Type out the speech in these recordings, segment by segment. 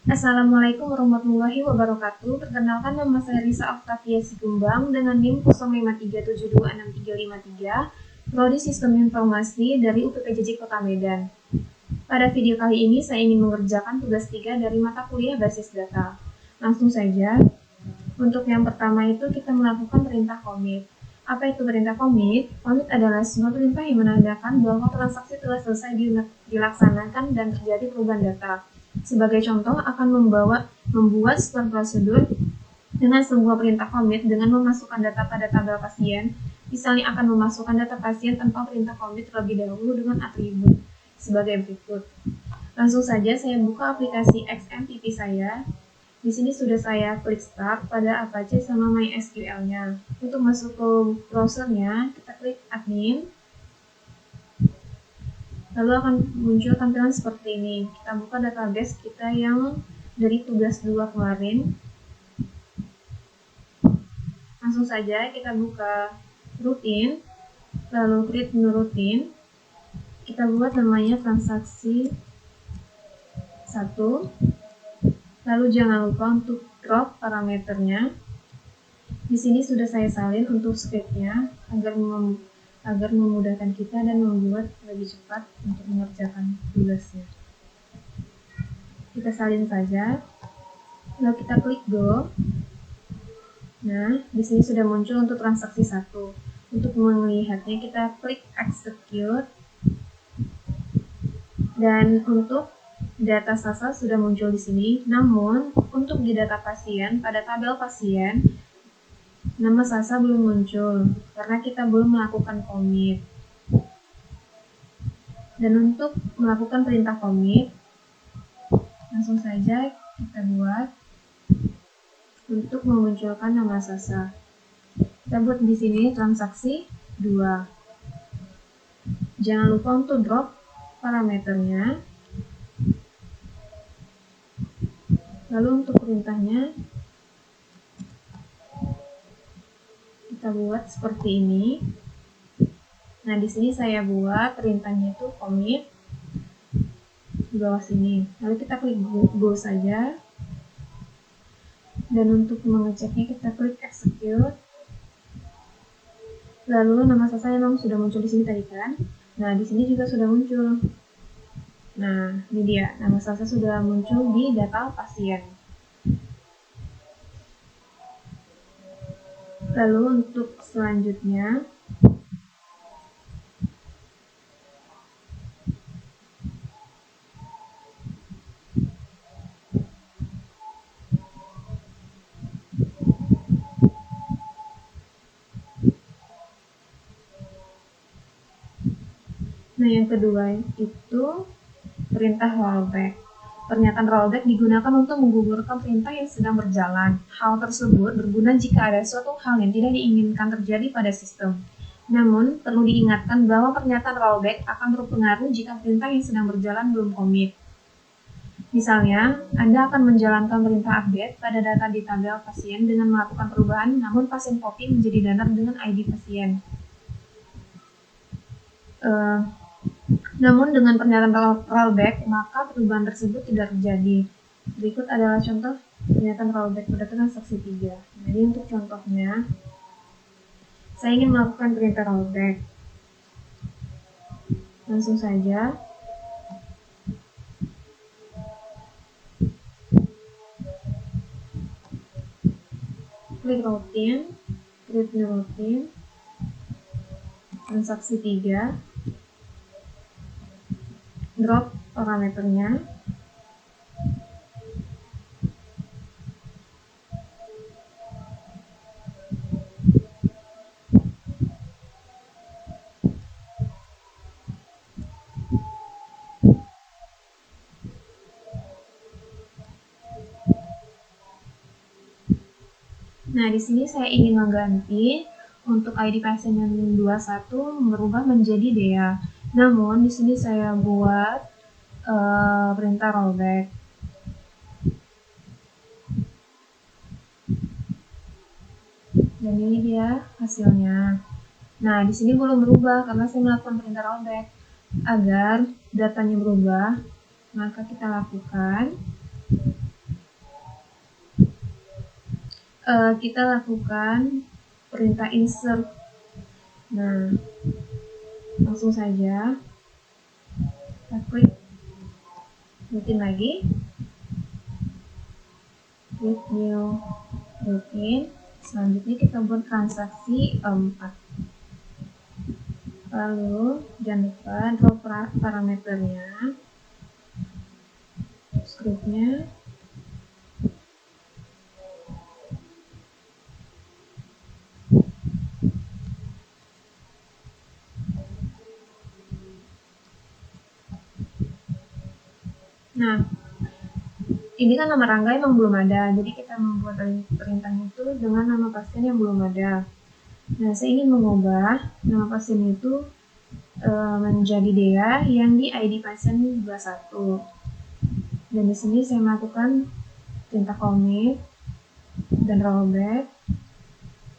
Assalamualaikum warahmatullahi wabarakatuh. Perkenalkan, nama saya Risa Octavia Sikumbang dengan NIM 0537266353, Prodi Sistem Informasi dari UPPJJ Kota Medan. Pada video kali ini saya ingin mengerjakan tugas 3 dari mata kuliah basis data. Langsung saja. Untuk yang pertama itu kita melakukan perintah commit. Apa itu perintah commit? Commit adalah sebuah perintah yang menandakan bahwa transaksi telah selesai dilaksanakan dan terjadi perubahan data. Sebagai contoh, akan membuat sebuah prosedur dengan sebuah perintah commit dengan memasukkan data pada tabel pasien. Misalnya akan memasukkan data pasien tanpa perintah commit terlebih dahulu dengan atribut sebagai berikut. Langsung saja saya buka aplikasi XMPP saya. Di sini sudah saya klik start pada Apache sama MySQL-nya. Untuk masuk ke browsernya, kita klik admin. Lalu akan muncul tampilan seperti ini. Kita buka database kita yang dari tugas 2 kemarin. Langsung saja kita buka rutin, lalu create new routine. Kita buat namanya transaksi 1. Lalu jangan lupa untuk drop parameternya. Di sini sudah saya salin untuk scriptnya agar memudahkan kita dan membuat lebih cepat untuk mengerjakan tugasnya. Kita salin saja, lalu kita klik go. Nah, di sini sudah muncul untuk transaksi 1. Untuk melihatnya kita klik execute, dan untuk data sasa sudah muncul di sini. Namun untuk di data pasien pada tabel pasien, nama sasa belum muncul karena kita belum melakukan commit. Dan untuk melakukan perintah commit, langsung saja kita buat untuk memunculkan nama sasa. Kita buat di sini transaksi 2. Jangan lupa untuk drop parameternya. Lalu untuk perintahnya kita buat seperti ini. Nah, di sini saya buat perintahnya itu commit di bawah sini. Lalu kita klik go saja. Dan untuk mengeceknya kita klik execute. Lalu nama sasa memang sudah muncul di sini tadi kan? Nah, di sini juga sudah muncul. Nah, ini dia. Nama sasa sudah muncul di data pasien. Lalu untuk selanjutnya, nah yang kedua itu perintah rollback. Pernyataan rollback digunakan untuk menggugurkan perintah yang sedang berjalan. Hal tersebut berguna jika ada suatu hal yang tidak diinginkan terjadi pada sistem. Namun, perlu diingatkan bahwa pernyataan rollback akan berpengaruh jika perintah yang sedang berjalan belum commit. Misalnya, Anda akan menjalankan perintah update pada data di tabel pasien dengan melakukan perubahan, namun pasien copy menjadi datar dengan ID pasien. Namun dengan pernyataan rollback, maka perubahan tersebut tidak terjadi. Berikut adalah contoh pernyataan rollback pada transaksi 3. Jadi untuk contohnya, saya ingin melakukan perintah rollback. Langsung saja. Klik routine, create new routine, transaksi 3. Drop parameternya. Nah, di sini saya ingin mengganti untuk ID pasien yang 21 merubah menjadi Dea. Namun di sini saya buat perintah rollback. Dan ini dia hasilnya. Nah, di sini belum berubah karena saya melakukan perintah rollback. Agar datanya berubah, maka kita lakukan kita lakukan perintah insert. Nah, langsung saja kita klik rutin lagi, klik new rutin. Selanjutnya kita buat transaksi 4. Lalu jangan lupa drop parameternya, scriptnya. Nah, ini kan nama Rangga emang belum ada, jadi kita membuat perintahnya itu dengan nama pasien yang belum ada. Nah, saya ingin mengubah nama pasien itu menjadi Dea yang di ID pasien 21. Dan di sini saya melakukan perintah commit dan rollback,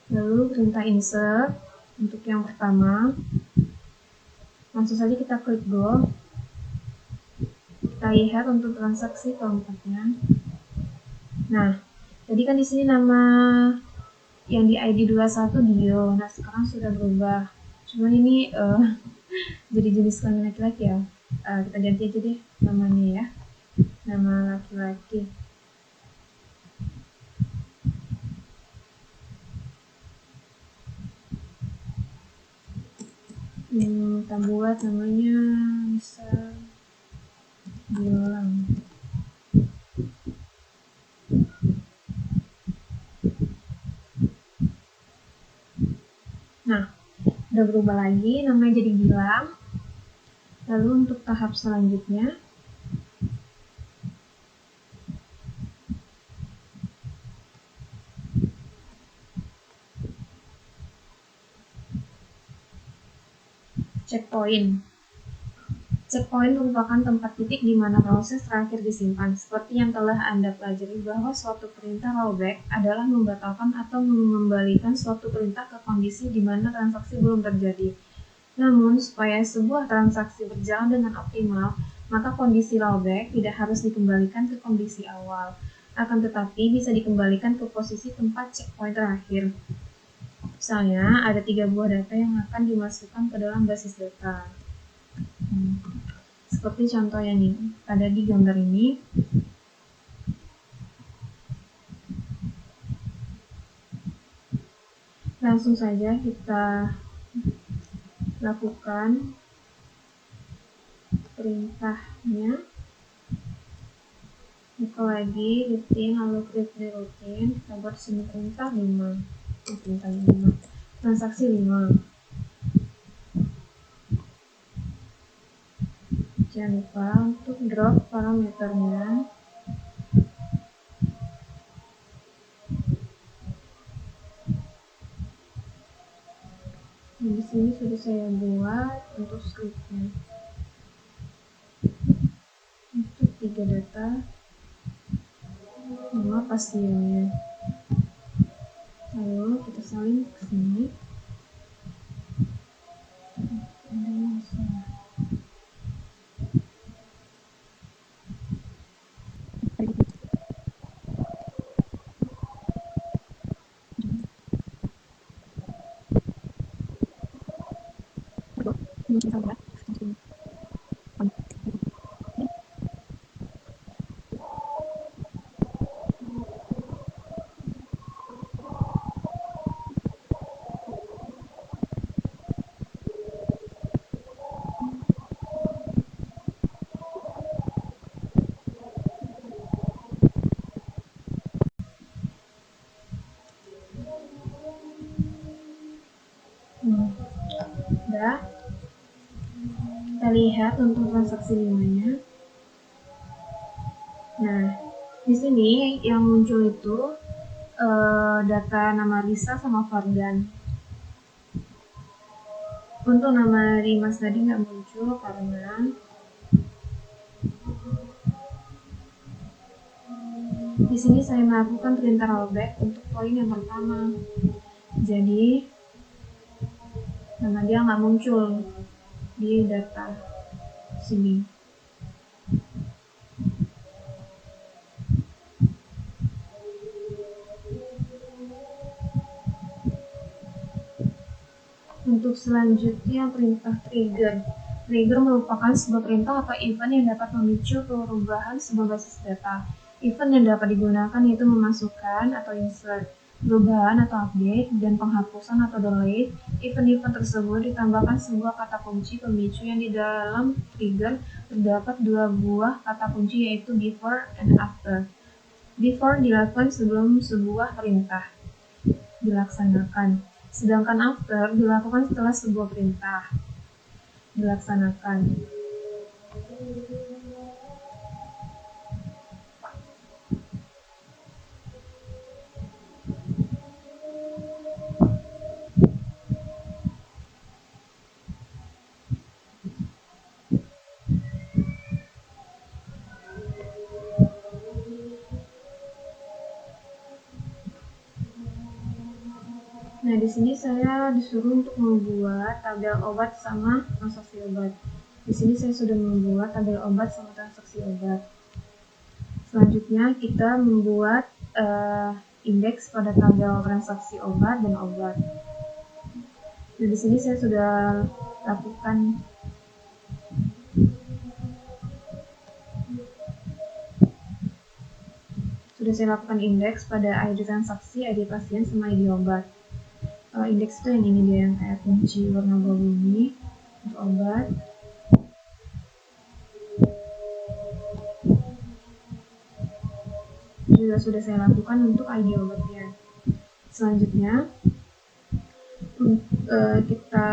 lalu perintah insert untuk yang pertama. Langsung saja kita klik go. Kita lihat untuk transaksi keempatnya. Nah, tadi kan di sini nama yang di ID 21 Dio. Nah, sekarang sudah berubah. Cuman ini jadi jenis kelamin laki-laki ya. Kita ganti aja deh namanya ya. Nama laki-laki. Kita buat namanya misal Gilang. Nah, udah berubah lagi, namanya jadi Gilang. Lalu untuk tahap selanjutnya, checkpoint. Checkpoint merupakan tempat titik di mana proses terakhir disimpan. Seperti yang telah Anda pelajari bahwa suatu perintah rollback adalah membatalkan atau mengembalikan suatu perintah ke kondisi di mana transaksi belum terjadi. Namun, supaya sebuah transaksi berjalan dengan optimal, maka kondisi rollback tidak harus dikembalikan ke kondisi awal. Akan tetapi bisa dikembalikan ke posisi tempat checkpoint terakhir. Misalnya, ada 3 buah data yang akan dimasukkan ke dalam basis data. Seperti contoh yang ada di gambar ini. Langsung saja kita lakukan perintahnya. Buka lagi rutin, lalu klik di rutin. Kita buat sini perintah 5. Transaksi 5. Jangan lupa untuk drop parameternya. Di sini sudah saya buat untuk scriptnya. Untuk 3 data, nama pasiennya. Lalu kita salin ke sini. Ada yang salah. Udah. Kita lihat untuk transaksi 5-nya. Nah, di sini yang muncul itu data nama Lisa sama Fardan. Untuk nama Dimas tadi nggak muncul karena di sini saya melakukan perintah rollback untuk poin yang pertama. Jadi nama dia nggak muncul di data sini. Untuk selanjutnya perintah trigger. Trigger merupakan sebuah perintah atau event yang dapat memicu perubahan sebuah basis data. Event yang dapat digunakan yaitu memasukkan atau insert, perubahan atau update, dan penghapusan atau delete. Event-event tersebut ditambahkan sebuah kata kunci pemicu yang di dalam trigger terdapat dua buah kata kunci yaitu before and after. Before dilakukan sebelum sebuah perintah dilaksanakan, sedangkan after dilakukan setelah sebuah perintah dilaksanakan. Nah, di sini saya disuruh untuk membuat tabel obat sama transaksi obat. Di sini saya sudah membuat tabel obat sama transaksi obat. Selanjutnya kita membuat indeks pada tabel transaksi obat dan obat. Nah, di sini saya sudah lakukan indeks pada ID transaksi, ID pasien, sama ID obat. Indeks itu yang ini dia, yang kayak kunci warna gold ini untuk obat. Juga sudah saya lakukan untuk ID obatnya. Selanjutnya kita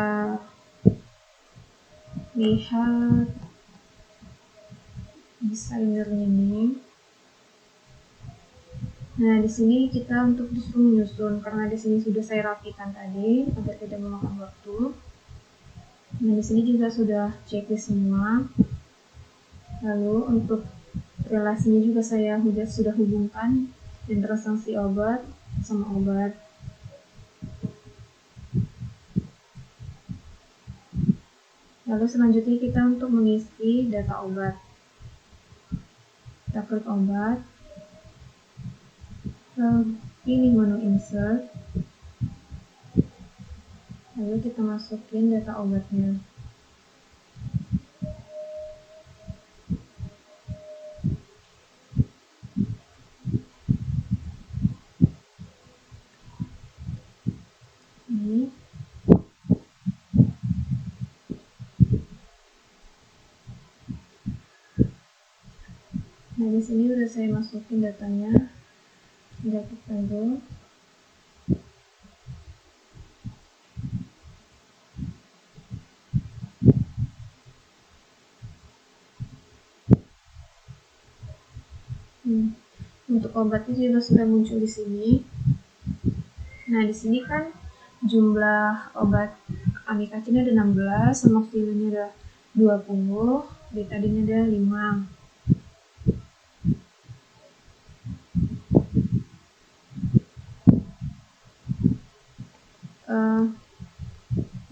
lihat desainernya ini. Nah, di sini kita untuk disuruh menyusun, karena di sini sudah saya rapikan tadi agar tidak memakan waktu. Nah, di sini juga sudah checklist semua. Lalu untuk relasinya juga saya sudah hubungkan dan transaksi obat sama obat. Lalu selanjutnya kita untuk mengisi data obat. Kita klik obat. Pilih menu insert, lalu kita masukin data obatnya. Ini. Nah, di sini udah saya masukin datanya. Sudah kita go. Untuk obatnya juga sudah muncul di sini. Nah, di sini kan jumlah obat amikacin ada 16, amoxicillin ada 20, betadine ada 5.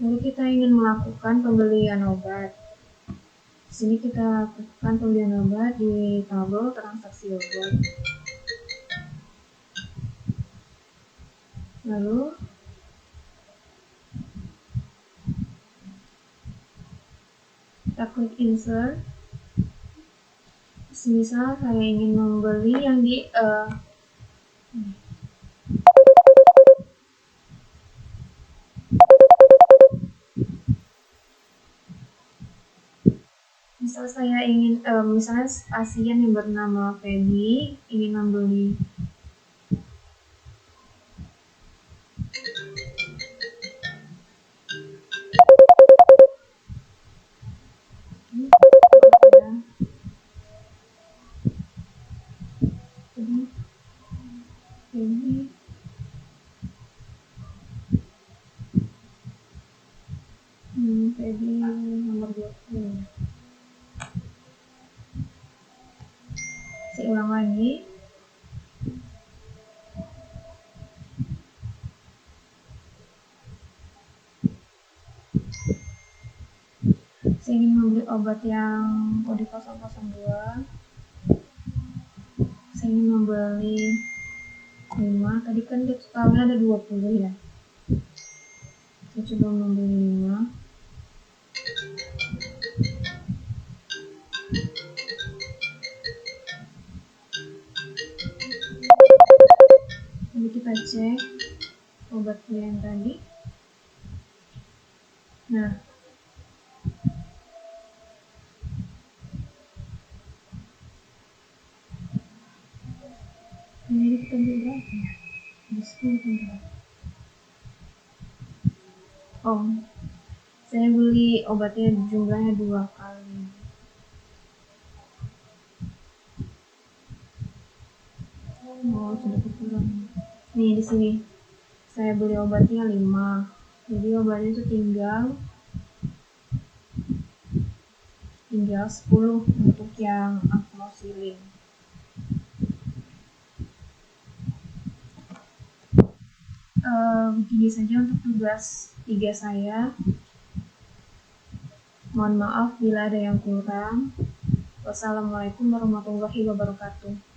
Lalu kita ingin melakukan pembelian obat. Di sini kita lakukan pembelian obat di tabel transaksi obat. Lalu kita klik insert. Misal saya ingin membeli yang di misal saya ingin misalnya pasien yang bernama Feby ingin membeli Feby nomor 20. Saya ulang lagi. Saya ingin membeli obat yang kode 002. Saya ingin membeli 5. Tadi kan totalnya ada 20 ya. Saya coba membeli 5. Lalu kita cek obatnya yang tadi. Nah, ini kita beli berapa ya? Diskon berapa? Oh, saya beli obatnya jumlahnya 2 kali. Oh, sudah berkurang. Nih di sini saya beli obatnya 5. Jadi obatnya itu tinggal 10 untuk yang amoxicillin. Begini saja untuk tugas 3 saya. Mohon maaf bila ada yang kurang. Wassalamualaikum warahmatullahi wabarakatuh.